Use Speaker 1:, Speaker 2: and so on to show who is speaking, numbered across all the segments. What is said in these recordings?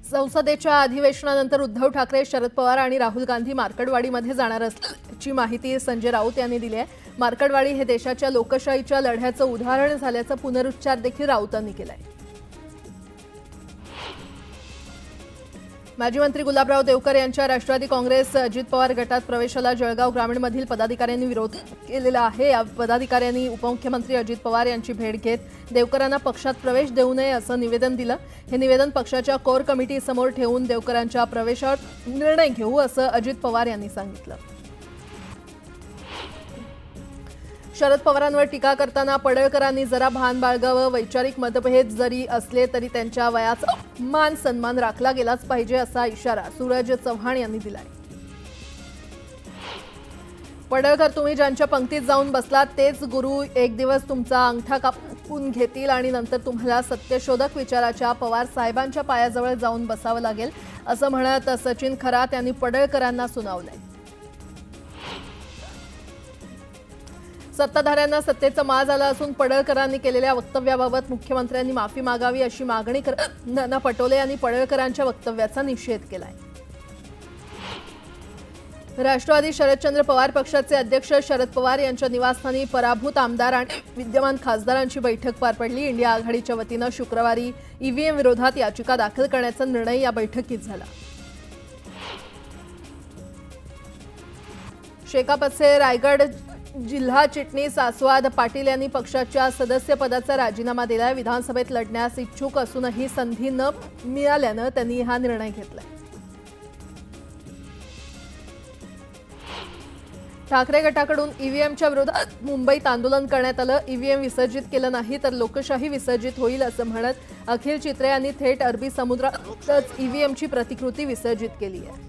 Speaker 1: संसदेच्या अधिवेशनानंतर उद्धव ठाकरे, शरद पवार आणि राहुल गांधी मार्कडवाडीमध्ये जाणार असल्याची माहिती संजय राऊत यांनी दिली आहे। मार्कडवाडी हे देशाच्या लोकशाहीच्या लढ्याचं उदाहरण झाल्याचा पुनरुच्चार देखील राऊतांनी केलाय। माजी मंत्री गुलाबराव देवकर यांच्या राष्ट्रवादी काँग्रेस अजित पवार गटात प्रवेशाला जळगाव ग्रामीणमधील पदाधिकाऱ्यांनी विरोध केलेला आहे। या पदाधिकाऱ्यांनी उपमुख्यमंत्री अजित पवार यांची भेट घेत देवकरांना पक्षात प्रवेश देऊ नये असं निवेदन दिलं। हे निवेदन पक्षाच्या कोर कमिटी समोर ठेवून देवकरांच्या प्रवेशावर निर्णय घेऊ असं अजित पवार यांनी सांगितलं। शरद पवारांवर टीका करताना पडळकरांनी जरा भान बाळगावं। वैचारिक मतभेद जरी असले तरी त्यांच्या वयाचा मान सन्मान राखला गेलाच पाहिजे असा इशारा सूरज चव्हाण यांनी दिलाय। पडळकर, तुम्ही ज्यांच्या पंक्तीत जाऊन बसलात तेच गुरु एक दिवस तुमचा अंगठा कापून घेतील आणि नंतर तुम्हाला सत्यशोधक विचाराच्या पवार साहेबांच्या पायाजवळ जाऊन बसावं लागेल असं म्हणत सचिन खरात यांनी पडळकरांना सुनावलंय। सत्ताधाऱ्यांना सत्तेचा माज आला असून पडळकरांनी केलेल्या वक्तव्याबाबत मुख्यमंत्र्यांनी माफी मागावी अशी मागणी करत नाना पटोले यांनी पडळकरांच्या वक्तव्याचा निषेध केलाय। राष्ट्रवादी शरदचंद्र पवार पक्षाचे अध्यक्ष शरद पवार यांच्या निवासस्थानी पराभूत आमदार आणि विद्यमान खासदारांची बैठक पार पडली। इंडिया आघाडीच्या वतीनं शुक्रवारी ईव्हीएम विरोधात याचिका दाखल करण्याचा निर्णय या बैठकीत झाला। शेकापचे रायगड जिल्हा चिटणीस आस्वाद पाटील यांनी पक्षाच्या सदस्यपदाचा राजीनामा दिलाय। विधानसभेत लढण्यास इच्छुक असूनही संधी न मिळाल्यानं त्यांनी हा निर्णय घेतलाय। ठाकरे गटाकडून ईव्हीएमच्या विरोधात मुंबईत आंदोलन करण्यात आलं। ईव्हीएम विसर्जित केलं नाही तर लोकशाही विसर्जित होईल असं म्हणत अखिल चित्रे यांनी थेट अरबी समुद्रातच ईव्हीएमची प्रतिकृती विसर्जित केली आहे।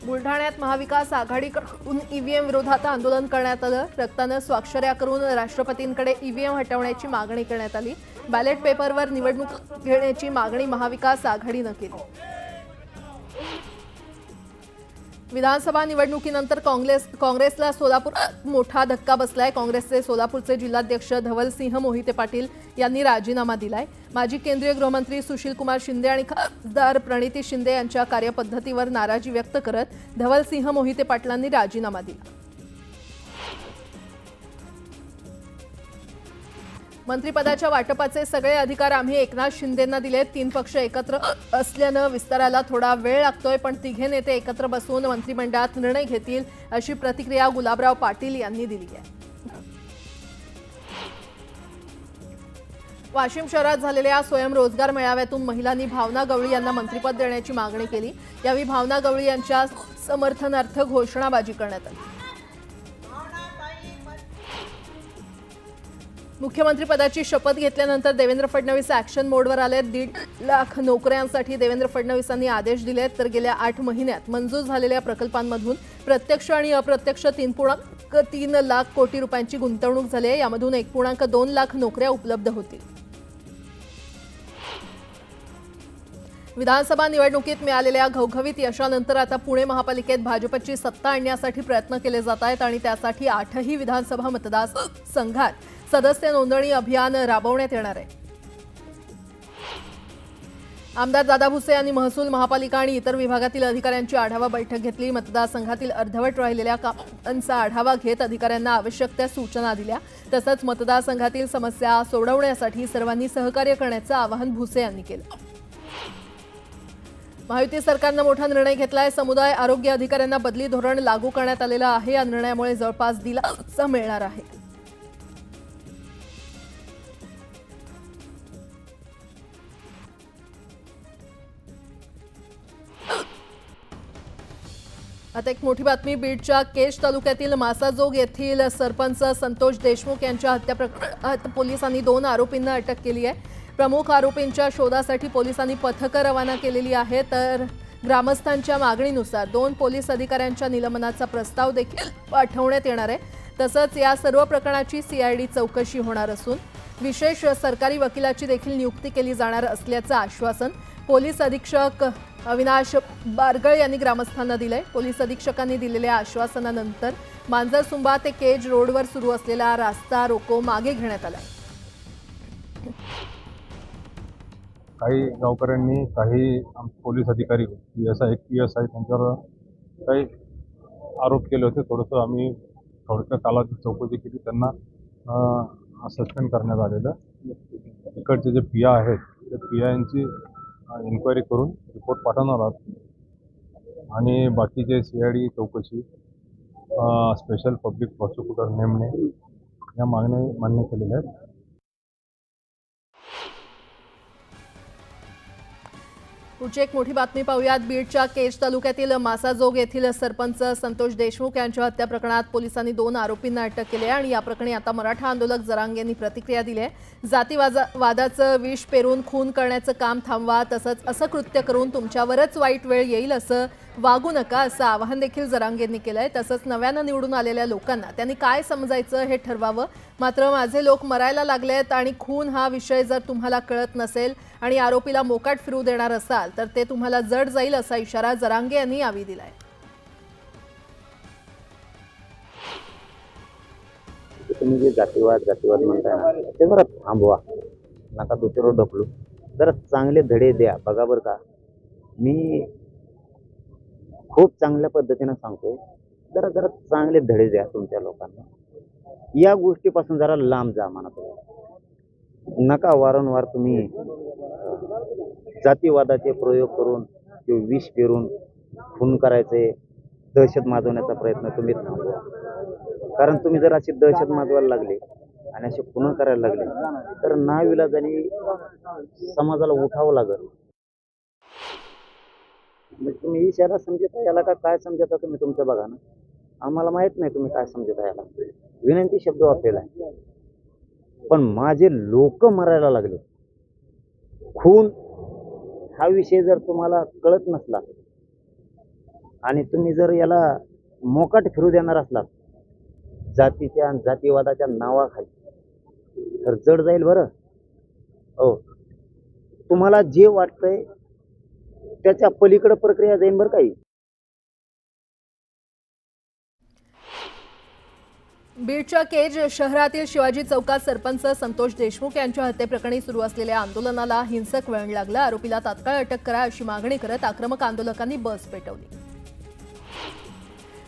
Speaker 1: बुलढाण्यात महाविकास आघाडीकडून ईव्हीएम विरोधात आंदोलन करण्यात आलं। रक्तानं स्वाक्षऱ्या करून राष्ट्रपतींकडे ईव्हीएम हटवण्याची मागणी करण्यात आली। बॅलेट पेपरवर निवडणूक घेण्याची मागणी महाविकास आघाडीनं केली। विधानसभा निवडणुकीनंतर काँग्रेसला सोलापूरात मोठा धक्का बसलाय। काँग्रेसचे सोलापूरचे जिल्हाध्यक्ष धवलसिंह मोहिते पाटील यांनी राजीनामा दिलाय। माजी केंद्रीय गृहमंत्री सुशील कुमार शिंदे आणि खासदार प्रणिती शिंदे यांच्या कार्यपद्धतीवर नाराजी व्यक्त करत धवलसिंह मोहिते पाटलांनी राजीनामा दिला। मंत्रिपदाच्या वाटपाचे सगळे अधिकार आम्ही एकनाथ शिंदेंना दिले। 3 पक्ष एकत्र असल्यानं विस्ताराला थोडा वेळ लागतोय, पण तिघे नेते एकत्र बसून मंत्रिमंडळात निर्णय घेतील अशी प्रतिक्रिया गुलाबराव पाटील यांनी दिली आहे। वाशिम शहरात झालेल्या स्वयंरोजगार मेळाव्यातून महिलांनी भावना गवळी यांना मंत्रिपद देण्याची मागणी केली। यावेळी भावना गवळी यांच्या समर्थनार्थ घोषणाबाजी करण्यात आली। मुख्यमंत्रीपदाची शपथ घेतल्यानंतर देवेंद्र फडणवीस ॲक्शन मोडवर आले। 1.5 लाख नोकऱ्यांसाठी देवेंद्र फडणवीसांनी आदेश दिलेत, तर गेल्या 8 महिन्यात मंजूर झालेल्या प्रकल्पांमधून प्रत्यक्ष आणि अप्रत्यक्ष 3.3 लाख कोटी रुपयांची गुंतवणूक झाली आहे। यामधून 1.2 लाख नोकऱ्या उपलब्ध होतील। विधानसभा निवडणुकीत मिळालेल्या घवघवीत यशानंतर आता पुणे महापालिकेत भाजपची सत्ता आणण्यासाठी प्रयत्न केले जात आहेत आणि त्यासाठी 8ही विधानसभा मतदारसंघात सदस्य नोंदणी अभियान राबवण्यात येणार आहे। आमदार दादा भुसे यांनी महसूल, महापालिका आणि इतर विभागातील अधिकाऱ्यांची आढावा बैठक घेतली। मतदारसंघातील अर्धवट राहिलेल्या कामांचा आढावा घेत अधिकाऱ्यांना आवश्यक त्या सूचना दिल्या। तसंच मतदारसंघातील समस्या सोडवण्यासाठी सर्वांनी सहकार्य करण्याचं आवाहन भुसे यांनी केलं। महायुती सरकारनं मोठा निर्णय घेतलाय। समुदाय आरोग्य अधिकाऱ्यांना बदली धोरण लागू करण्यात आलेलं आहे। या निर्णयामुळे जवळपास दिलासा मिळणार आहे। आता एक मोठी बातमी, बीडच्या केज तालुक्यातील मासाजोग येथील सरपंच संतोष देशमुख यांच्या हत्या प्रकरणात पोलिसांनी 2 आरोपींना अटक केली आहे। प्रमुख आरोपींच्या शोधासाठी पोलिसांनी पथकं रवाना केलेली आहे, तर ग्रामस्थांच्या मागणीनुसार 2 पोलीस अधिकाऱ्यांच्या निलंबनाचा प्रस्ताव देखील पाठवण्यात येणार आहे। तसंच या सर्व प्रकरणाची सीआयडी चौकशी होणार असून विशेष सरकारी वकिलाची देखील नियुक्ती केली जाणार असल्याचं आश्वासन पोलीस अधीक्षक अविनाश बारगळ यांनी ग्रामस्थांना दिलंय। पोलीस अधीक्षकांनी दिलेल्या आश्वासनानंतर मांजरसुंबा ते केज रोडवर सुरू असलेला रास्ता रोको मागे घेण्यात आलाय।
Speaker 2: काही गावकऱ्यांनी काही पोलीस अधिकारी PSI त्यांच्यावर काही आरोप केले होते. थोडंसं आम्ही थोडक्या कालावधीत चौकशी केली. त्यांना सस्पेंड करण्यात आलेलं. इकडचे जे PI आहेत ते PIंची इन्क्वायरी करून रिपोर्ट पाठवणार आहात आणि बाकीचे CID चौकशी स्पेशल पब्लिक प्रॉसिक्युटर नेमणे या मागण्या मान्य केलेल्या आहेत.
Speaker 1: पुढची एक मोठी बातमी पाहूयात. बीडच्या केज तालुक्यातील मासाजोग येथील सरपंच संतोष देशमुख यांच्या हत्या प्रकरणात पोलिसांनी 2 आरोपींना अटक केली आहे आणि या प्रकरणी आता मराठा आंदोलक जरांगेंनी प्रतिक्रिया दिली आहे. जातीवादाचं विष पेरून खून करण्याचं काम थांबवा, तसंच असं कृत्य करून तुमच्यावरच वाईट वेळ येईल असं वागू नका असं आवाहन देखील जरांगेंनी केलंय. तसंच नव्यानं निवडून आलेल्या लोकांना त्यांनी काय समजायचं हे ठरवावं. मात्र माझे लोक मरायला लागलेत आणि खून हा विषय जर तुम्हाला कळत नसेल आणि आरोपीला मोकाट फिरू देणार असाल तर ते तुम्हाला जड जाईल असा इशारा जरांगे यांनी यावेळी दिलाय.
Speaker 3: तुम्ही जे जातीवाद म्हणताय ना ते जरा थांबवा, नका दुसरीवर ढकलू. जरा चांगले धडे द्या. बघा बरं का, मी खूप चांगल्या पद्धतीने सांगतोय, जरा जरा चांगले धडे द्या तुमच्या लोकांना. या गोष्टीपासून जरा लांब जा म्हणत. नका वारंवार तुम्ही जातीवादाचे प्रयोग करून किंवा विष पेरून खून करायचे, दहशत माजवण्याचा प्रयत्न तुम्ही थांबवा. कारण तुम्ही जर अशी दहशत माजवायला लागले आणि असे खून करायला लागले तर नाविलाजाने समाजाला उठावं लागेल. तुम्ही इशारा समजता याला का काय समजता तुम्ही तुमचं बघा ना. आम्हाला माहित नाही तुम्ही काय समजता याला. विनंती शब्द वापरलेला आहे. पण माझे लोक मरायला लागले. खून हा विषय जर तुम्हाला कळत नसला आणि तुम्ही जर याला मोकाट फिरू देणार असलात जातीच्या आणि जातीवादाच्या नावाखाली तर जड जाईल बरं. हो, तुम्हाला जे वाटतंय त्याच्या पलीकडे प्रक्रिया जाईल बरं काही.
Speaker 1: बीडच्या केज शहरातील शिवाजी चौकात सरपंच संतोष देशमुख यांच्या हत्येप्रकरणी सुरू असलेल्या आंदोलनाला हिंसक वळण लागलं. आरोपीला तात्काळ अटक करा अशी मागणी करत आक्रमक आंदोलकांनी बस पेटवली.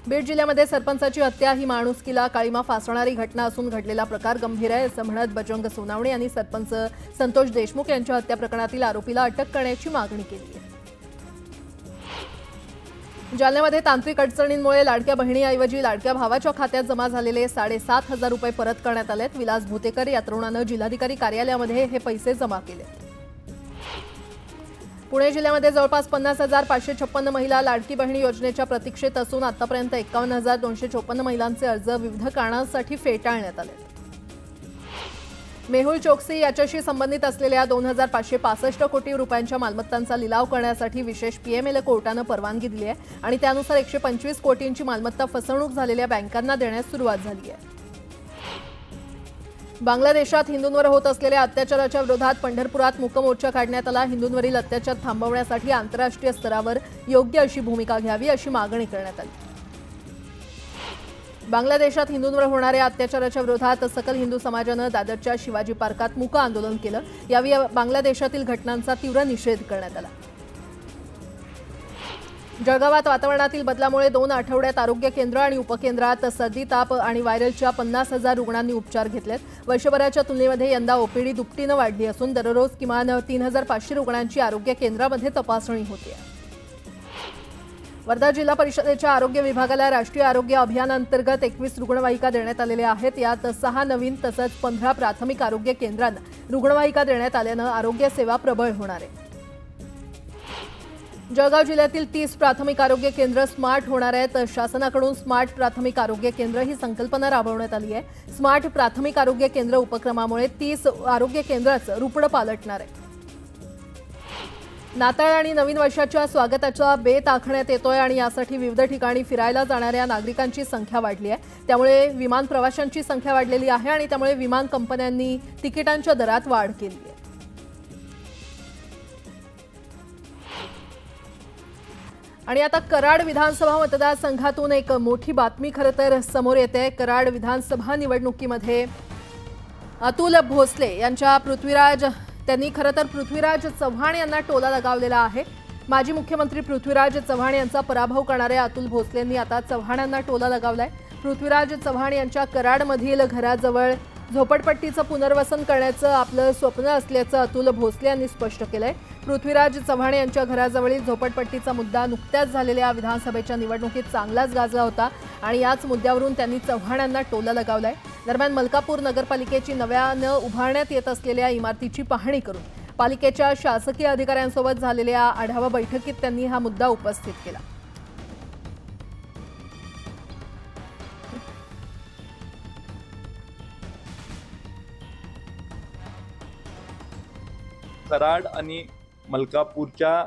Speaker 1: बीड जिल्ह्यामध्ये सरपंचाची हत्या ही माणुसकीला काळीमा फासणारी घटना असून घडलेला प्रकार गंभीर आहे असं म्हणत बजरंग सोनावणे यांनी सरपंच संतोष देशमुख यांच्या हत्या प्रकरणातील आरोपीला अटक करण्याची मागणी केली आहे. जालन्यामध्ये तांत्रिक अडचणींमुळे लाडक्या बहिणीऐवजी लाडक्या भावाच्या खात्यात जमा झालेले 7,500 रुपये परत करण्यात आलेत. विलास भोतेकर या तरुणानं जिल्हाधिकारी कार्यालयामध्ये हे पैसे जमा केले. पुणे जिल्ह्यामध्ये जवळपास 50,556 महिला लाडकी बहिणी योजनेच्या प्रतीक्षेत असून आतापर्यंत 51,254 महिलांचे अर्ज विविध कारणांसाठी फेटाळण्यात आले. मेहुल चोक्सी याच्याशी संबंधित असलेल्या 2,565 कोटी रुपयांच्या मालमत्तांचा लिलाव करण्यासाठी विशेष PMLA कोर्टानं परवानगी दिली आहे आणि त्यानुसार 125 कोटींची मालमत्ता फसवणूक झालेल्या बँकांना देण्यास सुरुवात झाली आहे. बांगलादेशात हिंदूंवर होत असलेल्या अत्याचाराच्या विरोधात पंढरपुरात मूक मोर्चा काढण्यात आला. हिंदूंवरील अत्याचार थांबवण्यासाठी आंतरराष्ट्रीय स्तरावर योग्य अशी भूमिका घ्यावी अशी मागणी करण्यात आली. बांगलादेशात हिंदूंवर होणाऱ्या अत्याचाराच्या विरोधात सकल हिंदू समाजानं दादरच्या शिवाजी पार्कात मूक आंदोलन केलं. यावेळी बांगलादेशातील घटनांचा तीव्र निषेध करण्यात आला. जळगावात वातावरणातील बदलामुळे 2 आठवड्यात आरोग्य केंद्र आणि उपकेंद्रात सर्दी, ताप आणि व्हायरलच्या 50,000 रुग्णांनी उपचार घेतलेत. वर्षभराच्या तुलनेमध्ये यंदा OPD दुपटीनं वाढली असून दररोज किमान 3,500 रुग्णांची आरोग्य केंद्रामध्ये तपासणी होते. वर्धा जिल्हा परिषदेच्या आरोग्य विभागाला राष्ट्रीय आरोग्य अभियानांतर्गत 21 रुग्णवाहिका देण्यात आलेल्या आहेत. यात 6 नवीन तसंच 15 प्राथमिक आरोग्य केंद्रांना रुग्णवाहिका देण्यात आल्यानं आरोग्य सेवा प्रबळ होणार आहे. जळगाव जिल्ह्यातील 30 प्राथमिक आरोग्य केंद्र स्मार्ट होणार आहेत. शासनाकडून स्मार्ट प्राथमिक आरोग्य केंद्र ही संकल्पना राबवण्यात आली आहे. स्मार्ट प्राथमिक आरोग्य केंद्र उपक्रमामुळे 30 आरोग्य केंद्राचं रुपडं पालटणार आहे. नाताळ आणि नवीन वर्षाच्या स्वागताचा बेत आखण्यात येतोय आणि यासाठी विविध ठिकाणी फिरायला जाणाऱ्या नागरिकांची संख्या वाढली आहे. त्यामुळे विमान प्रवाशांची संख्या वाढलेली आहे आणि त्यामुळे विमान कंपन्यांनी तिकिटांच्या दरात वाढ केली आहे. आणि आता कराड विधानसभा मतदारसंघातून एक मोठी बातमी खरं तर समोर येते. कराड विधानसभा निवडणुकीमध्ये अतुल भोसले यांच्या पृथ्वीराज त्यांनी खरं तर पृथ्वीराज चव्हाण यांना टोला लगावलेला आहे। माजी मुख्यमंत्री पृथ्वीराज चव्हाण यांचा पराभव करणारे अतुल भोसलेंनी आता चव्हाणांना टोला लगावलाय। पृथ्वीराज चव्हाण यांच्या कराडमधील घराजवळ झोपडपट्टीचं पुनर्वसन करण्याचं आपलं स्वप्न असल्याचं अतुल भोसले यांनी स्पष्ट केलंय। पृथ्वीराज चव्हाण यांच्या घराजवळील झोपडपट्टीचा मुद्दा नुकत्याच झालेल्या विधानसभेच्या निवडणुकीत चांगलाच गाजला होता आणि याच मुद्द्यावरून त्यांनी चव्हाणांना टोला लगावलाय। दरम्यान मलकापूर नगरपालिकेची नव्यानं उभारण्यात येत असलेल्या इमारतीची पाहणी करून पालिकेच्या शासकीय अधिकाऱ्यांसोबत झालेल्या आढावा बैठकीत त्यांनी हा मुद्दा उपस्थित केला।
Speaker 4: कराड आणि मलकापूरच्या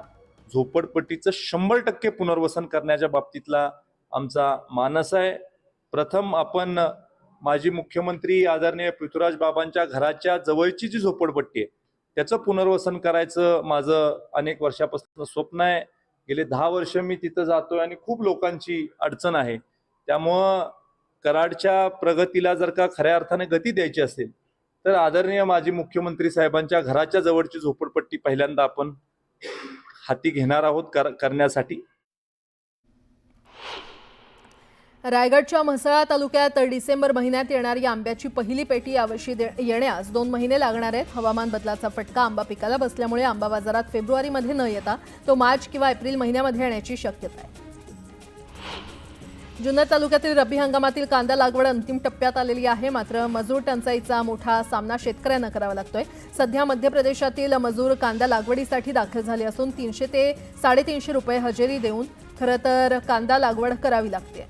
Speaker 4: झोपडपट्टीचं 100% पुनर्वसन करण्याच्या बाबतीतला आमचा मानस आहे। प्रथम आपण माजी मुख्यमंत्री आदरणीय पृथ्वीराज बाबांच्या घराच्या जवळची जी झोपडपट्टी आहे त्याचं पुनर्वसन करायचं माझं अनेक वर्षापासून स्वप्न आहे। गेले 10 वर्ष मी तिथं जातोय आणि खूप लोकांची अडचण आहे। त्यामुळं कराडच्या प्रगतीला जर का खऱ्या अर्थाने गती द्यायची असेल तर आदरणीय माजी मुख्यमंत्री साहेबांच्या घराच्या जवळची झोपडपट्टी पहिल्यांदा आपण हाती घेणार आहोत करण्यासाठी।
Speaker 1: रायगडच्या म्हसळा तालुक्यात डिसेंबर महिन्यात येणारी आंब्याची पहिली पेटी यावर्षी येण्यास 2 महिने लागणार आहेत। हवामान बदलाचा फटका आंबा पिकाला बसल्यामुळे आंबा बाजारात फेब्रुवारीमध्ये न येता तो मार्च किंवा एप्रिल महिन्यामध्ये येण्याची शक्यता आहे। जुन्नर तालुक्यातील रब्बी हंगामातील कांदा लागवड अंतिम टप्प्यात आलेली आहे। मात्र मजूर टंचाईचा मोठा सामना शेतकऱ्यांना करावा लागतोय। सध्या मध्य प्रदेशातील मजूर कांदा लागवडीसाठी दाखल झाले असून 300 ते 350 रुपये हजेरी देऊन खरं तर कांदा लागवड करावी लागते।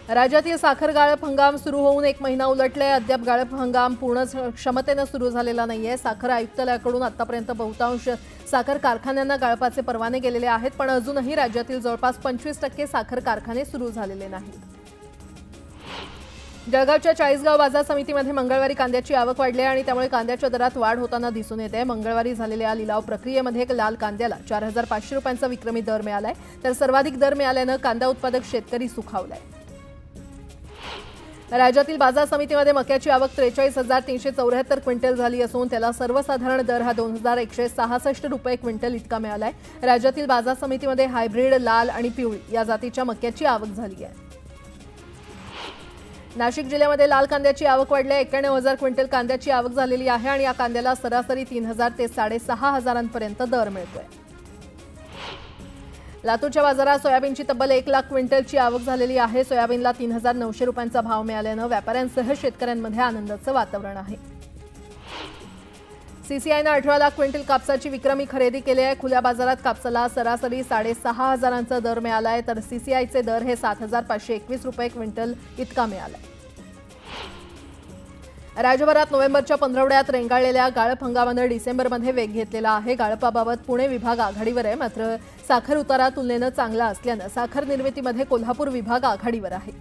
Speaker 1: राज्यातील साखर गाळप हंगाम सुरू होऊन 1 महिना उलटलाय। अद्याप गाळप हंगाम पूर्ण क्षमतेनं सुरू झालेला नाहीये। साखर आयुक्तालयाकडून आतापर्यंत बहुतांश साखर कारखान्यांना गाळपाचे परवाने गेलेले आहेत, पण अजूनही राज्यातील जवळपास 25% साखर कारखाने सुरू झालेले नाहीत। जळगावच्या चाळीसगाव बाजार समितीमध्ये मंगळवारी कांद्याची आवक वाढली आणि त्यामुळे कांद्याच्या दरात वाढ होताना दिसून येते। मंगळवारी झालेल्या लिलाव प्रक्रियेमध्ये लाल कांद्याला 4500 रुपयांचा विक्रमी दर मिळालाय, तर सर्वाधिक दर मिळाल्यानं कांदा उत्पादक शेतकरी सुखावलाय। राज्यातील बाजार समितीमध्ये मक्याची आवक 43,374 क्विंटल झाली असून त्याला सर्वसाधारण दर हा 2,166 रुपये क्विंटल इतका मिळालाय। राज्यातील बाजार समितीमध्ये हायब्रिड, लाल आणि पिवळी या जातीच्या मक्याची आवक झाली आहे। नाशिक जिल्ह्यामध्ये लाल कांद्याची आवक वाढली आहे। 91,000 क्विंटल कांद्याची आवक झालेली आहे आणि या कांद्याला सरासरी 3,000 ते 6,500 पर्यंत दर मिळतोय। लातूरच्या बाजारात सोयाबीनची तब्बल 1 लाख क्विंटलची आवक झालेली आहे। सोयाबीनला 3,900 रुपयांचा भाव मिळाल्यानं व्यापाऱ्यांसह शेतकऱ्यांमध्ये आनंदाचं वातावरण आहे। सीसीआयनं 18 लाख क्विंटल कापसाची विक्रमी खरेदी केली आहे। खुल्या बाजारात कापसाला सरासरी 6,500 दर मिळाला आहे, तर सीसीआयचे दर हे 7,521 रुपये क्विंटल इतका मिळाला आहे। राज्यभरात नोव्हेंबरच्या पंधरवड्यात रेंगाळलेल्या गाळप हंगामानं डिसेंबरमध्ये वेग घेतलेला आहे। गाळपाबाबत पुणे विभाग आघाडीवर आहे, मात्र साखर उतारा तुलनेनं चांगला असल्यानं साखर निर्मितीमध्ये कोल्हापूर विभाग आघाडीवर आहे।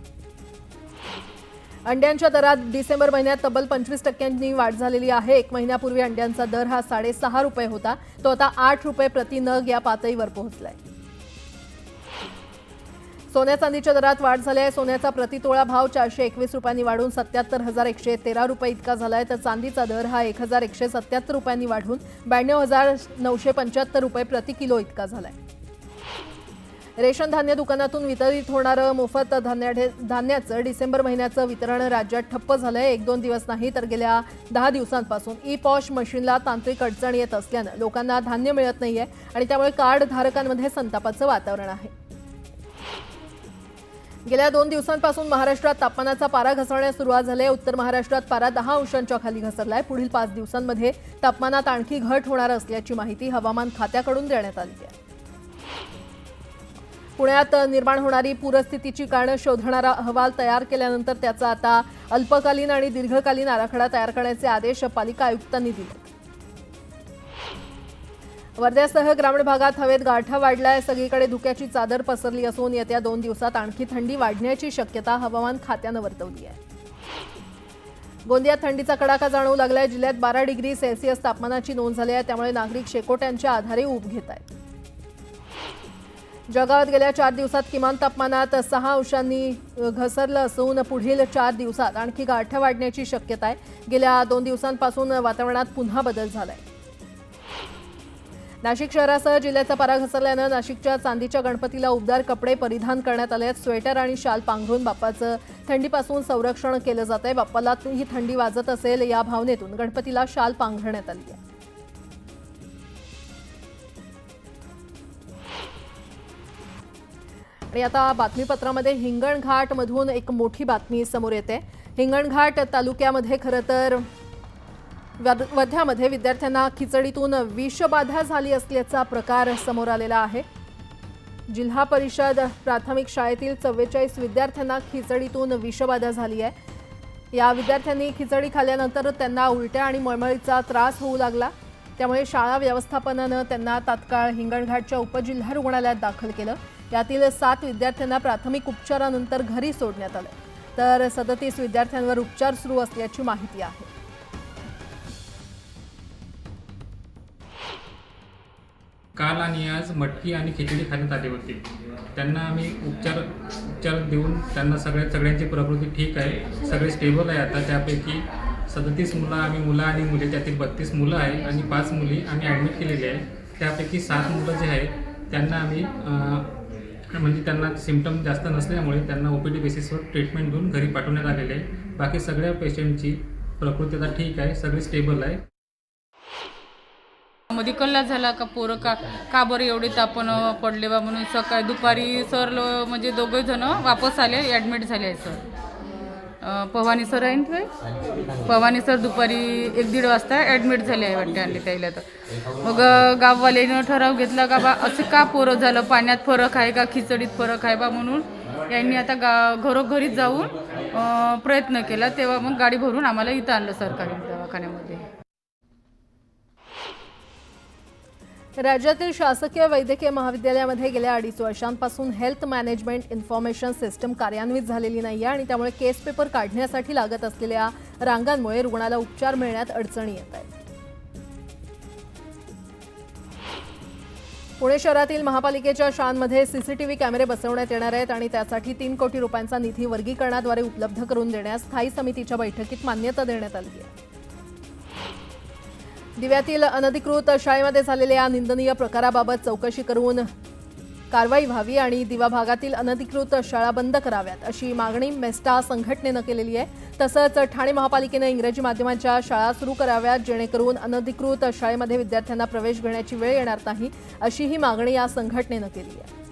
Speaker 1: अंड्यांच्या दरात डिसेंबर महिन्यात तब्बल 25% वाढ झालेली आहे। 1 महिन्यापूर्वी अंड्यांचा दर हा 6.5 रुपये होता, तो आता 8 रुपये प्रति नग या पातळीवर पोहोचलाय। सोन्या चांदीच्या दरात वाढ झाली आहे। सोन्याचा प्रतितोळा भाव 421 रुपयांनी वाढून 77,113 रुपये इतका झालाय, तर चांदीचा दर हा 1,177 रुपयांनी वाढून 92,975 रुपये प्रति किलो इतका झालाय। रेशन धान्य दुकानातून वितरित होणारं मोफत धान्याचं डिसेंबर महिन्याचं वितरण राज्यात ठप्प झालंय। 1-2 दिवस नाही तर गेल्या 10 दिवसांपासून ई-पॉश मशीनला तांत्रिक अडचण येत असल्यानं लोकांना धान्य मिळत नाहीये आणि त्यामुळे कार्ड धारकांमध्ये संतापाचं वातावरण आहे। गेल्या 2 दिवसांपासून महाराष्ट्रात तापमानाचा पारा घसरण्यास सुरुवात झाली आहे। उत्तर महाराष्ट्रात पारा 10 अंशांच्या खाली घसरलाय। पुढील 5 दिवसांमध्ये तापमानात आणखी घट होणार असल्याची माहिती हवामान खात्याकडून देण्यात आली आहे। पुण्यात निर्माण होणारी पूरस्थितीची कारणं शोधणारा अहवाल तयार केल्यानंतर त्याचा आता अल्पकालीन आणि दीर्घकालीन आराखडा तयार करण्याचे आदेश पालिका आयुक्तांनी दिले। वर्ध्यासह ग्रामीण भागात हवेत गारठा वाढलाय। सगळीकडे धुक्याची चादर पसरली असून येत्या 2 दिवसात आणखी थंडी वाढण्याची शक्यता हवामान खात्यानं वर्तवली आहे। गोंदियात थंडीचा कडाका जाणवू लागलाय। जिल्ह्यात 12 डिग्री सेल्सिअस तापमानाची नोंद झाली आहे, त्यामुळे नागरिक शेकोट्यांच्या आधारे ऊब घेत आहेत। जगात गेल्या 4 दिवसात किमान तापमानात 6 अंशांनी घसरलं असून पुढील 4 दिवसात आणखी गारठा वाढण्याची शक्यता आहे. गेल्या 2 दिवसांपासून वातावरणात पुन्हा बदल झालाय. नाशिक शहरासह जिल्ह्याचा पारा घसरल्यानं नाशिकच्या चांदीच्या गणपतीला उबदार कपडे परिधान करण्यात आले आहेत. स्वेटर आणि शाल पांघरून बाप्पाचं थंडीपासून संरक्षण केलं जात आहे. बाप्पाला ही थंडी वाजत असेल या भावनेतून गणपतीला शाल पांघरण्यात आली आहे. आणि आता बातमीपत्रामध्ये हिंगणघाटमधून एक मोठी बातमी समोर येते. हिंगणघाट तालुक्यामध्ये खरं तर वर्ध्यामध्ये विद्यार्थ्यांना खिचडीतून विषबाधा झाली असल्याचा प्रकार समोर आलेला आहे. जिल्हा परिषद प्राथमिक शाळेतील 44 विद्यार्थ्यांना खिचडीतून विषबाधा झाली आहे. या विद्यार्थ्यांनी खिचडी खाल्ल्यानंतर त्यांना उलट्या आणि मळमळीचा त्रास होऊ लागला. त्यामुळे शाळा व्यवस्थापनानं त्यांना तात्काळ हिंगणघाटच्या उपजिल्हा रुग्णालयात दाखल केलं. यातील 7 विद्यार्थ्यांना प्राथमिक उपचारानंतर घरी सोडण्यात आलं, तर 37 विद्यार्थ्यांवर उपचार सुरू असल्याची माहिती आहे.
Speaker 5: काल आणि आज मटकी आणि खिचडी खाण्यात आली होती. त्यांना आम्ही उपचार देऊन त्यांना सगळ्यांची प्रकृती ठीक आहे, सगळे स्टेबल आहे. आता त्यापैकी 37 मुलं आणि मुली, त्यातील 32 मुलं आहे आणि 5 मुली आम्ही ॲडमिट केलेली आहे. त्यापैकी 7 मुलं जे आहेत त्यांना आम्ही म्हणजे त्यांना सिम्पटम जास्त नसल्यामुळे त्यांना OPD बेसिसवर ट्रीटमेंट देऊन घरी पाठवण्यात आलेले आहे. बाकी सगळ्या पेशंटची प्रकृती आता ठीक आहे, सगळे स्टेबल आहे.
Speaker 6: मध्ये कल्ला झाला का पोरं का बरं एवढे तापण पडले बा म्हणून सकाळी दुपारी सर म्हणजे दोघे जण वापस आले, ॲडमिट झाले आहे सर. पवानी सर आहे ना, पवानी सर दुपारी 1-1:30 वाजता ॲडमिट झाले आहे वाटते आणले त्याला. तर मग गाववाल्यानं ठराव घेतला का बा असं का पोरं झालं, पाण्यात फरक आहे का खिचडीत फरक आहे बा म्हणून यांनी आता घरोघरी जाऊन प्रयत्न केला. तेव्हा मग गाडी भरून आम्हाला इथं आणलं सरकारी दवाखान्यामध्ये.
Speaker 1: राज्यातील शासकीय वैद्यकीय महाविद्यालयामध्ये गेल्या 2.5 वर्षांपासून हेल्थ मॅनेजमेंट इन्फॉर्मेशन सिस्टम कार्यान्वित झालेली नाही आहे आणि त्यामुळे केस पेपर काढण्यासाठी लागत असलेल्या रांगांमुळे रुग्णाला उपचार मिळण्यात अडचणी येत आहेत. पुणे शहरातील महापालिकेच्या शाळांमध्ये CCTV कॅमेरे बसवण्यात येणार आहेत आणि त्यासाठी 3 कोटी रुपयांचा निधी वर्गीकरणाद्वारे उपलब्ध करून देण्यास स्थायी समितीच्या बैठकीत मान्यता देण्यात आली आहे. दिव्यातील अनधिकृत शाळेमध्ये झालेल्या निंदनीय प्रकाराबाबत चौकशी करून कारवाई व्हावी आणि दिवा भागातील अनधिकृत शाळा बंद कराव्यात अशी मागणी मेस्टा संघटनेनं केलेली आहे. तसंच ठाणे महापालिकेनं इंग्रजी माध्यमाच्या शाळा सुरू कराव्यात जेणेकरून अनधिकृत शाळेमध्ये विद्यार्थ्यांना प्रवेश घेण्याची वेळ येणार नाही अशी ही मागणी या संघटनेनं केली आहे.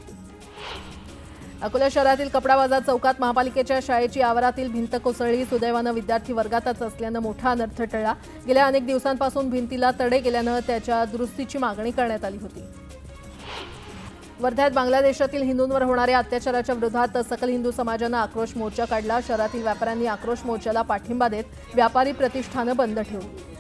Speaker 1: अकोला शहरातील कपडा बाजार चौकात महापालिकेच्या शाळेची आवारातील भिंत कोसळली. सुदैवानं विद्यार्थी वर्गातच असल्यानं मोठा अनर्थ टळला. गेल्या अनेक दिवसांपासून भिंतीला तडे गेल्यानं त्याच्या दुरुस्तीची मागणी करण्यात आली होती. वर्ध्यात बांगलादेशातील हिंदूंवर होणाऱ्या अत्याचाराच्या विरोधात सकल हिंदू समाजानं आक्रोश मोर्चा काढला. शहरातील व्यापाऱ्यांनी आक्रोश मोर्चाला पाठिंबा देत व्यापारी प्रतिष्ठानं बंद ठेवली.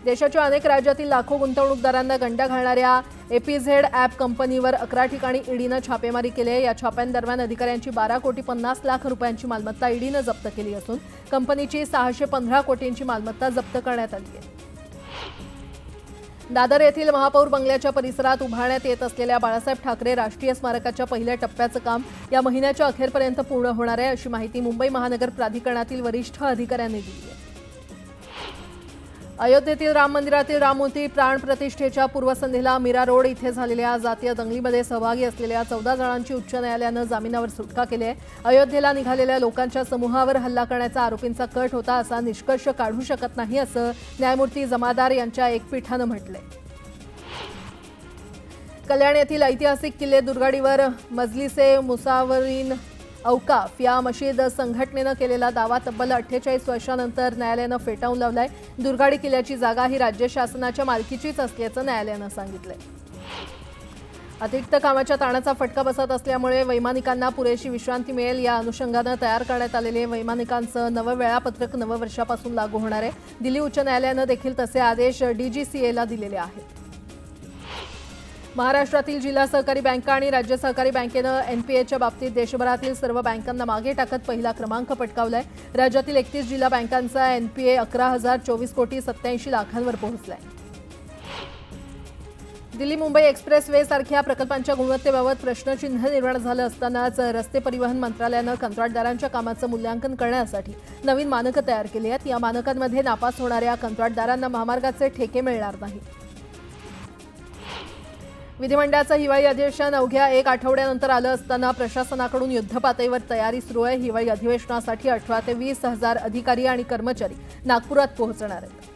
Speaker 1: देशाच्या अनेक राज्यातील लाखो गुंतवणूकदारांना गंडा घालणाऱ्या एपीझेड ॲप कंपनीवर 11 ठिकाणी ईडीनं छापेमारी केली आहे. या छाप्यांदरम्यान अधिकाऱ्यांची 12,50,00,000 रुपयांची मालमत्ता ईडीनं जप्त केली असून कंपनीची 615 कोटींची मालमत्ता जप्त करण्यात आली आहे. दादर येथील महापौर बंगल्याच्या परिसरात उभारण्यात येत असलेल्या बाळासाहेब ठाकरे राष्ट्रीय स्मारकाच्या पहिल्या टप्प्याचं काम या महिन्याच्या अखेरपर्यंत पूर्ण होणार आहे अशी माहिती मुंबई महानगर प्राधिकरणातील वरिष्ठ अधिकाऱ्यांनी दिली आहे. अयोध्येतील राम मंदिरातील राममूर्ती प्राण प्रतिष्ठेच्या पूर्वसंध्येला मीरा रोड इथे झालेल्या जातीय दंगलीमध्ये सहभागी असलेल्या 14 जणांची उच्च न्यायालयानं जामिनावर सुटका केली आहे. अयोध्येला निघालेल्या लोकांच्या समूहावर हल्ला करण्याचा आरोपींचा कट होता असा निष्कर्ष काढू शकत नाही असं न्यायमूर्ती जमादार यांच्या एकपीठानं म्हटलंय. कल्याण येथील ऐतिहासिक किल्ले दुर्गाडीवर मजलिसे मुसावरीन औकाफ या मशीद संघटनेनं केलेला दावा तब्बल 48 वर्षांनंतर न्यायालयानं फेटाळून लावलाय. दुर्गाडी किल्ल्याची जागा ही राज्य शासनाच्या मालकीचीच असल्याचं न्यायालयानं सांगितलंय. अतिरिक्त कामाच्या ताणाचा फटका बसत असल्यामुळे वैमानिकांना पुरेशी विश्रांती मिळेल या अनुषंगानं तयार करण्यात आलेले वैमानिकांचं नवं वेळापत्रक नववर्षापासून लागू होणार आहे. दिल्ली उच्च न्यायालयानं देखील तसे आदेश DGCAला दिलेले आहेत. महाराष्ट्रातील जिल्हा सहकारी बँका आणि राज्य सहकारी बँकेनं NPAच्या बाबतीत देशभरातील सर्व बँकांना मागे टाकत पहिला क्रमांक पटकावलाय. राज्यातील 31 जिल्हा बँकांचा NPA 11,024 कोटी 87 लाखांवर पोहोचलाय. दिल्ली मुंबई एक्सप्रेस वे सारख्या प्रकल्पांच्या गुणवत्तेबाबत प्रश्नचिन्ह निर्माण झालं असतानाच रस्ते परिवहन मंत्रालयानं कंत्राटदारांच्या कामाचं मूल्यांकन करण्यासाठी नवीन मानकं तयार केली आहेत. या मानकांमध्ये नापास होणाऱ्या कंत्राटदारांना महामार्गाचे ठेके मिळणार नाही. विधिमंडळाचं हिवाळी अधिवेशन अवघ्या 1 आठवड्यानंतर आलं असताना प्रशासनाकडून युद्धपातळीवर तयारी सुरू आहे. हिवाळी अधिवेशनासाठी 18 ते 20 हजार अधिकारी आणि कर्मचारी नागपुरात पोहोचणार आहेत.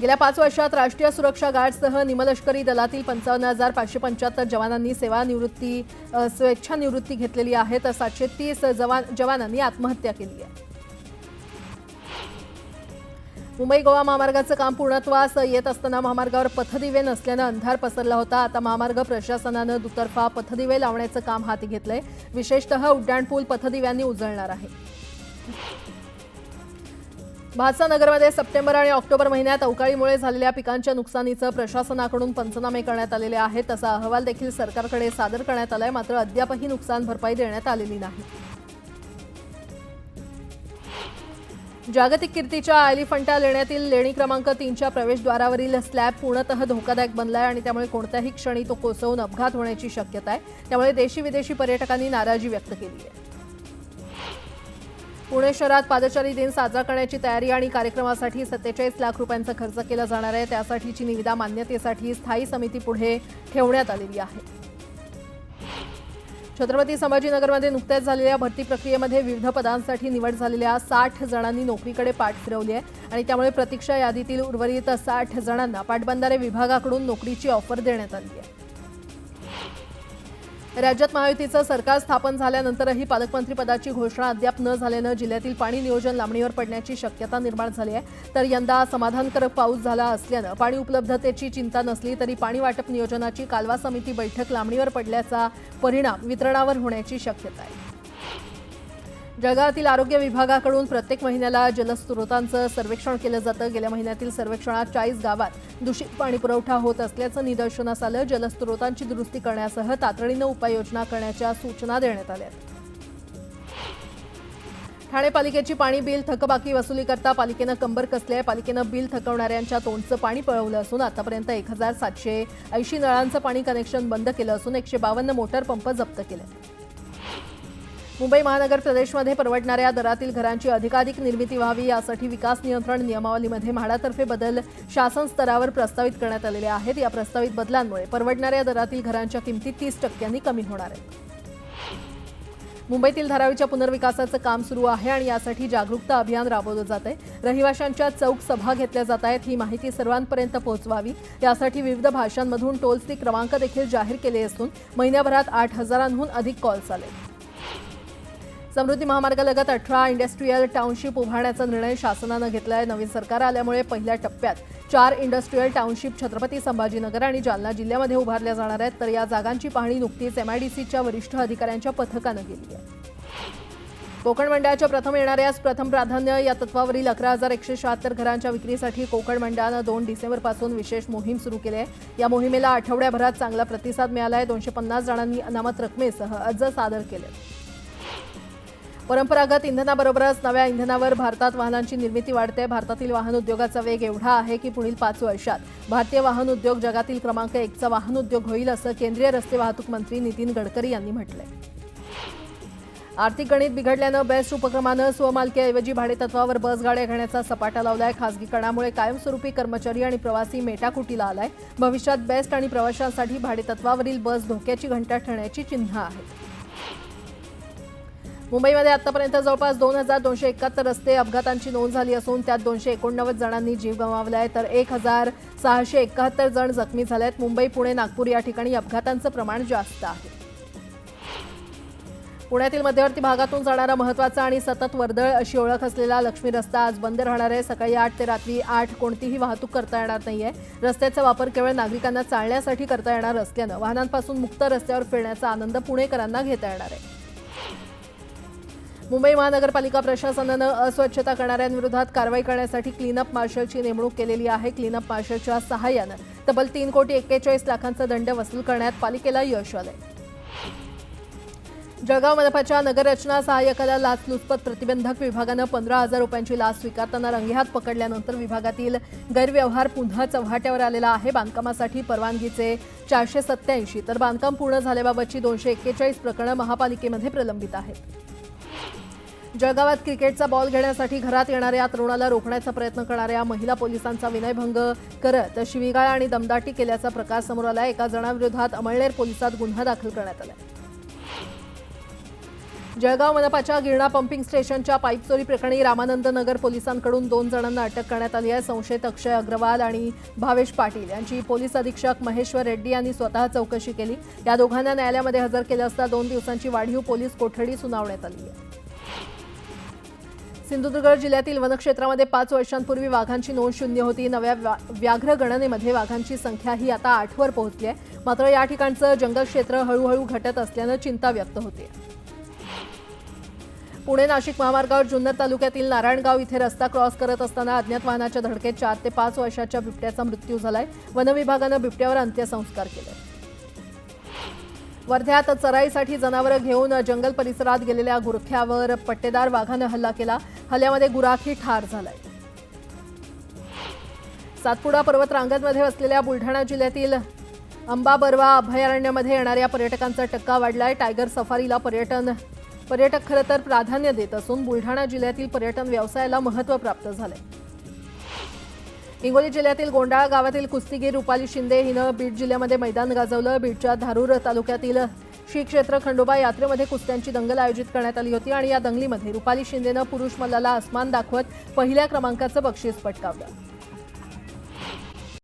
Speaker 1: गेल्या 5 वर्षात राष्ट्रीय सुरक्षा गार्डसह निमलष्करी दलातील 55,575 जवानांनी स्वेच्छानिवृत्ती घेतलेली आहे, तर 730 जवानांनी आत्महत्या केली आहे. मुंबई गोवा महामार्गाचं काम पूर्णत्वास येत असताना महामार्गावर पथदिवे नसल्यानं अंधार पसरला होता. आता महामार्ग प्रशासनानं दुतर्फा पथदिवे लावण्याचं काम हाती घेतलंय. विशेषतः उड्डाणपूल पथदिव्यांनी उजळणार आहे. भातसानगरमध्ये सप्टेंबर आणि ऑक्टोबर महिन्यात अवकाळीमुळे झालेल्या पिकांच्या नुकसानीचं प्रशासनाकडून पंचनामे करण्यात आलेले आहेत. तसा अहवाल देखील सरकारकडे सादर करण्यात आलाय. मात्र अद्यापही नुकसान भरपाई देण्यात आलेली नाही. जागतिक कीर्तीच्या एलिफंटा लेण्यातील लेणी क्रमांक 3च्या प्रवेशद्वारावरील स्लॅब पूर्णतः धोकादायक बनलाय आणि त्यामुळे कोणत्याही क्षणी तो कोसळून अपघात होण्याची शक्यता आहे. त्यामुळे देशी विदेशी पर्यटकांनी नाराजी व्यक्त केली आहे. पुणे शहरात पादचारी दिन साजरा करण्याची तयारी आणि कार्यक्रमासाठी 47 लाख रुपयांचा खर्च केला जाणार आहे. त्यासाठीची निविदा मान्यतेसाठी स्थायी समितीपुढे ठेवण्यात आलेली आहे. छत्रपती संभाजीनगरमध्ये नुकत्याच झालेल्या भरती प्रक्रियेमध्ये विविध पदांसाठी निवड झालेल्या 60 जणांनी नोकरीकडे पाठ फिरवली आहे आणि त्यामुळे प्रतीक्षा यादीतील उर्वरित 60 जणांना पाटबंधारे विभागाकडून नोकरीची ऑफर देण्यात आली आहे. राज्यात महायुतीचं सरकार स्थापन झाल्यानंतरही पालकमंत्री पदाची घोषणा अद्याप न झाल्यानं जिल्ह्यातील पाणी नियोजन लांबणीवर पडण्याची शक्यता निर्माण झाली आहे. तर यंदा समाधानकारक पाऊस झाला असल्यानं पाणी उपलब्धतेची चिंता नसली तरी पाणी वाटप नियोजनाची कालवा समिती बैठक लांबणीवर पडल्याचा परिणाम वितरणावर होण्याची शक्यता आहे. जळगावातील आरोग्य विभागाकडून प्रत्येक महिन्याला जलस्रोतांचं सर्वेक्षण केलं जातं. गेल्या महिन्यातील सर्वेक्षणात 40 गावात दूषित पाणी पुरवठा होत असल्याचं निदर्शनास आलं. जलस्रोतांची दुरुस्ती करण्यासह तातडीनं उपाययोजना करण्याच्या सूचना देण्यात आल्या. ठाणे पालिकेची पाणी बिल थकबाकी वसुलीकरता पालिकेनं कंबर कसली आहे. पालिकेनं बिल थकवणाऱ्यांच्या तोंडचं पाणी पळवलं असून आतापर्यंत 1780 नळांचं पाणी कनेक्शन बंद केलं असून 152 मोटार पंप जप्त केले. मुंबई महानगर प्रदेशमध्ये परवडणाऱ्या दरातील घरांची अधिकाधिक निर्मिती व्हावी यासाठी विकास नियंत्रण नियमावलीमध्ये म्हाडातर्फे बदल शासन स्तरावर प्रस्तावित करण्यात आलेले आहेत. या प्रस्तावित बदलांमुळे परवडणाऱ्या दरातील घरांच्या किमती 30% कमी होणार आहेत. मुंबईतील धारावीच्या पुनर्विकासाचं काम सुरू आहे आणि यासाठी जागरूकता अभियान राबवलं जात आहे. रहिवाशांच्या चौक सभा घेतल्या जात आहेत. ही माहिती सर्वांपर्यंत पोहोचवावी यासाठी विविध भाषांमधून टोल फ्री क्रमांक देखील जाहीर केले असून महिन्याभरात 8,000हून अधिक कॉल्स आले. समृद्धी महामार्गालगत 18 इंडस्ट्रीयल टाउनशिप उभारण्याचा निर्णय शासनानं घेतला आहे. नवीन सरकार आल्यामुळे पहिल्या टप्प्यात 4 इंडस्ट्रीयल टाउनशिप छत्रपती संभाजीनगर आणि जालना जिल्ह्यामध्ये उभारल्या जाणार आहेत. तर या जागांची पाहणी नुकतीच MIDCच्या वरिष्ठ अधिकाऱ्यांच्या पथकानं केली आहे. कोकण मंडळाच्या प्रथम येणाऱ्यास प्रथम प्राधान्य या तत्वावरील 11,176 घरांच्या विक्रीसाठी कोकण मंडळानं 2 डिसेंबरपासून विशेष मोहीम सुरू केली आहे. या मोहिमेला आठवड्याभरात चांगला प्रतिसाद मिळाला आहे. 250 जणांनी अनामत रकमेसह अर्ज सादर केले. परंपरागत इंधनाबरोबरच नव्या इंधनावर भारतात वाहनांची निर्मिती वाढते. भारतातील वाहन उद्योगाचा वेग एवढा आहे की पुढील 5 वर्षात भारतीय वाहन उद्योग जगातील क्रमांक 1चा वाहन उद्योग होईल असं केंद्रीय रस्ते वाहतूक मंत्री नितीन गडकरी यांनी म्हटलंय. आर्थिक गणित बिघडल्यानं बेस्ट उपक्रमानं स्वमालकीऐवजी भाडेतत्वावर बस गाड्या घेण्याचा सपाटा लावलाय. खासगीकरणामुळे कायमस्वरूपी कर्मचारी आणि प्रवासी मेटाकुटीला आलाय. भविष्यात बेस्ट आणि प्रवाशांसाठी भाडेतत्वावरील बस धोक्याची घंटा ठरण्याची चिन्ह आहेत. मुंबईमध्ये आतापर्यंत जवळपास 2,271 रस्ते अपघातांची नोंद झाली असून त्यात 289 जणांनी जीव गमावला आहे. तर 1,671 जण जखमी झाले आहेत. मुंबई, पुणे, नागपूर या ठिकाणी अपघातांचं प्रमाण जास्त आहे. पुण्यातील मध्यवर्ती भागातून जाणारा महत्त्वाचा आणि सतत वर्दळ अशी ओळख असलेला लक्ष्मी रस्ता आज बंद राहणार आहे. सकाळी 8 ते रात्री 8 कोणतीही वाहतूक करता येणार नाहीये. रस्त्याचा वापर केवळ नागरिकांना चालण्यासाठी करता येणार असल्यानं वाहनांपासून मुक्त रस्त्यावर फिरण्याचा आनंद पुणेकरांना घेता येणार आहे. मुंबई महानगरपालिका प्रशासनानं अस्वच्छता करणाऱ्यांविरोधात कारवाई करण्यासाठी क्लीनअप मार्शलची नेमणूक केलेली आहे. क्लीनअप मार्शलच्या सहाय्यानं तब्बल 3,41,40,00,000 दंड वसूल करण्यात पालिकेला यश आलंय. जळगाव मनपाच्या नगररचना सहाय्यकाला लाचलुचपत प्रतिबंधक विभागानं 15,000 रुपयांची लाच स्वीकारताना रंगेहात पकडल्यानंतर विभागातील गैरव्यवहार पुन्हा चव्हाट्यावर आलेला आहे. बांधकामासाठी परवानगीचे 487 तर बांधकाम पूर्ण झाल्याबाबतची 241 प्रकरणं महापालिकेमध्ये प्रलंबित आहेत. जळगावात क्रिकेटचा बॉल घेण्यासाठी घरात येणाऱ्या तरुणाला रोखण्याचा प्रयत्न करणाऱ्या महिला पोलिसांचा विनयभंग करत शिवीगाळ आणि दमदाटी केल्याचा प्रकार समोर आला. एका जणाविरोधात अमळनेर पोलिसात गुन्हा दाखल करण्यात आला. जळगाव मनपाच्या गिरणा पंपिंग स्टेशनच्या पाईप चोरी प्रकरणी रामानंद नगर पोलिसांकडून 2 जणांना अटक करण्यात आली आहे. संशयित अक्षय अग्रवाल आणि भावेश पाटील यांची पोलीस अधीक्षक महेश्वर रेड्डी यांनी स्वतः चौकशी केली. या दोघांना न्यायालयामध्ये हजर केलं असता 2 दिवसांची वाढीव पोलीस कोठडी सुनावण्यात आली आहे. सिंधुदुर्ग जिल्ह्यातील वनक्षेत्रामध्ये 5 वर्षांपूर्वी वाघांची नोंद शून्य होती. नव्या व्याघ्र गणनेमध्ये वाघांची संख्या ही आता 8 वर पोहोचली आहे. मात्र या ठिकाणचं जंगल क्षेत्र हळूहळू घटत असल्यानं चिंता व्यक्त होते. पुणे नाशिक महामार्गावर जुन्नर तालुक्यातील नारायणगाव इथे रस्ता क्रॉस करत असताना अज्ञात वाहनाच्या धडकेत 4 ते 5 वर्षाच्या बिबट्याचा मृत्यू झालाय. वनविभागानं बिबट्यावर अंत्यसंस्कार केले. वर्ध्यात चराईसाठी जनावरं घेऊन जंगल परिसरात गेलेल्या गुरख्यावर पट्टेदार वाघानं हल्ला केला. हल्ल्यामध्ये गुराखी ठार झालाय. सातपुडा पर्वत रांगांमध्ये वसलेल्या बुलढाणा जिल्ह्यातील अंबाबरवा अभयारण्यामध्ये येणाऱ्या पर्यटकांचा टक्का वाढलाय. टायगर सफारीला पर्यटक खरं तर प्राधान्य देत असून बुलढाणा जिल्ह्यातील पर्यटन व्यवसायाला महत्त्व प्राप्त झालंय. हिंगोली जिल्ह्यातील गोंडाळा गावातील कुस्तीगीर रुपाली शिंदे हिनं बीड जिल्ह्यामध्ये मैदान गाजवलं. बीडच्या धारूर तालुक्यातील श्री क्षेत्र खंडोबा यात्रेमध्ये कुस्त्यांची दंगल आयोजित करण्यात आली होती आणि या दंगलीमध्ये रुपाली शिंदेनं पुरुष मल्लाला आसमान दाखवत पहिल्या क्रमांकाचं बक्षीस पटकावलं.